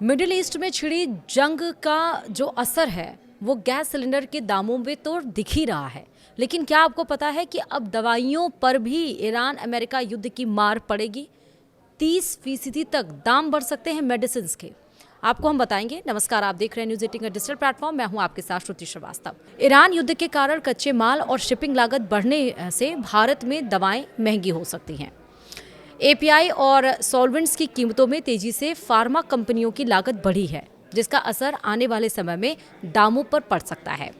Middle east में छिड़ी जंग का जो असर है वो गैस सिलेंडर के दामों में तो दिख ही रहा है। लेकिन क्या आपको पता है कि अब दवाइयों पर भी ईरान अमेरिका युद्ध की मार पड़ेगी। 30% तक दाम बढ़ सकते हैं मेडिसिन के। आपको हम बताएंगे। नमस्कार, आप देख रहे हैं न्यूज 18 का डिजिटल प्लेटफॉर्म। मैं हूं आपके साथ श्रुति श्रीवास्तव। ईरान युद्ध के कारण कच्चे माल और शिपिंग लागत बढ़ने से भारत में दवाएं महंगी हो सकती हैं। एपीआई और सॉल्वेंट्स की कीमतों में तेजी से फार्मा कंपनियों की लागत बढ़ी है, जिसका असर आने वाले समय में दामों पर पड़ सकता है।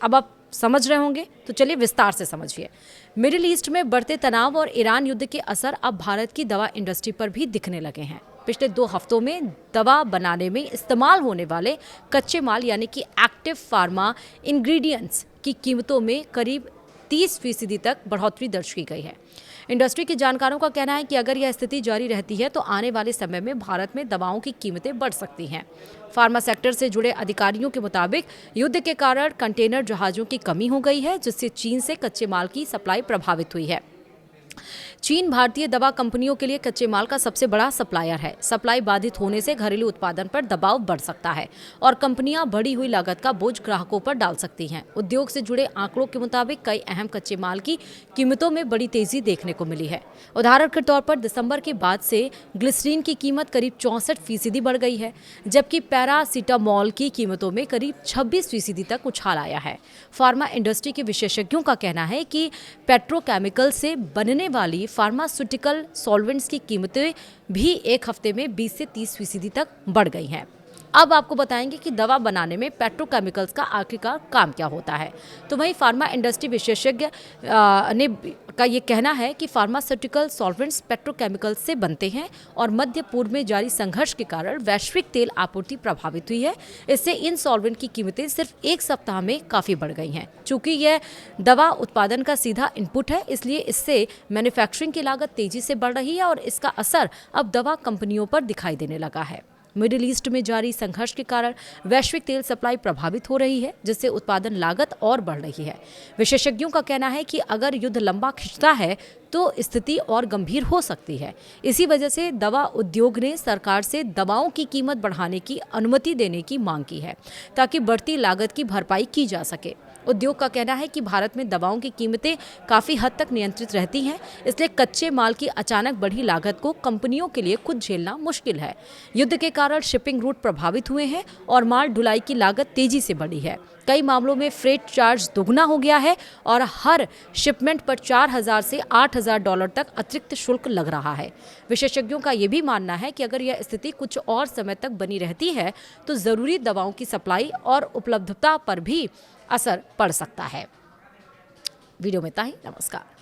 अब आप समझ रहे होंगे, तो चलिए विस्तार से समझिए। मिडिल ईस्ट में बढ़ते तनाव और ईरान युद्ध के असर अब भारत की दवा इंडस्ट्री पर भी दिखने लगे हैं। पिछले 2 हफ्तों में दवा बनाने में इस्तेमाल होने वाले कच्चे माल यानी कि एक्टिव फार्मा इंग्रेडिएंट्स की कीमतों में करीब 30% तक बढ़ोतरी दर्ज की गई है। इंडस्ट्री के जानकारों का कहना है कि अगर यह स्थिति जारी रहती है तो आने वाले समय में भारत में दवाओं की कीमतें बढ़ सकती हैं। फार्मा सेक्टर से जुड़े अधिकारियों के मुताबिक युद्ध के कारण कंटेनर जहाजों की कमी हो गई है, जिससे चीन से कच्चे माल की सप्लाई प्रभावित हुई है। चीन भारतीय दवा कंपनियों के लिए कच्चे माल का सबसे बड़ा सप्लायर है। सप्लाई बाधित होने से घरेलू उत्पादन पर दबाव बढ़ सकता है और कंपनियां बढ़ी हुई लागत का बोझ ग्राहकों पर डाल सकती हैं। उद्योग से जुड़े आंकड़ों के मुताबिक कई अहम कच्चे माल की कीमतों में बड़ी तेजी देखने को मिली है। उदाहरण के तौर पर दिसंबर के बाद से ग्लिसरीन की कीमत करीब 64% बढ़ गई है, जबकि पैरासीटामोल की कीमतों में करीब 26% तक उछाल आया है। फार्मा इंडस्ट्री के विशेषज्ञों का कहना है कि पेट्रोकेमिकल से बनने वाली फार्मास्यूटिकल सॉल्वेंट्स की कीमतें भी एक हफ्ते में 20 से 30% तक बढ़ गई हैं। अब आपको बताएंगे कि दवा बनाने में पेट्रोकेमिकल्स का आखिरकार काम क्या होता है। तो वहीं फार्मा इंडस्ट्री विशेषज्ञ ने का ये कहना है कि फार्मास्यूटिकल सॉल्वेंट्स पेट्रोकेमिकल्स से बनते हैं और मध्य पूर्व में जारी संघर्ष के कारण वैश्विक तेल आपूर्ति प्रभावित हुई है। इससे इन सॉल्वेंट की कीमतें सिर्फ एक सप्ताह में काफ़ी बढ़ गई हैं। चूंकि यह दवा उत्पादन का सीधा इनपुट है, इसलिए इससे मैन्युफैक्चरिंग की लागत तेजी से बढ़ रही है और इसका असर अब दवा कंपनियों पर दिखाई देने लगा है। मिडिल ईस्ट में जारी संघर्ष के कारण वैश्विक तेल सप्लाई प्रभावित हो रही है, जिससे उत्पादन लागत और बढ़ रही है। विशेषज्ञों का कहना है कि अगर युद्ध लंबा खिंचता है तो स्थिति और गंभीर हो सकती है। इसी वजह से दवा उद्योग ने सरकार से दवाओं की कीमत बढ़ाने की अनुमति देने की मांग की है, ताकि बढ़ती लागत की भरपाई की जा सके। उद्योग का कहना है कि भारत में दवाओं की कीमतें काफ़ी हद तक नियंत्रित रहती हैं, इसलिए कच्चे माल की अचानक बढ़ी लागत को कंपनियों के लिए खुद झेलना मुश्किल है। युद्ध के कारण शिपिंग रूट प्रभावित हुए हैं और माल ढुलाई की लागत तेजी से बढ़ी है। कई मामलों में फ्रेट चार्ज दोगुना हो गया है और हर शिपमेंट पर $4,000 से $8,000 तक अतिरिक्त शुल्क लग रहा है। विशेषज्ञों का ये भी मानना है कि अगर यह स्थिति कुछ और समय तक बनी रहती है तो ज़रूरी दवाओं की सप्लाई और उपलब्धता पर भी असर पड़ सकता है। वीडियो में इतना ही। नमस्कार।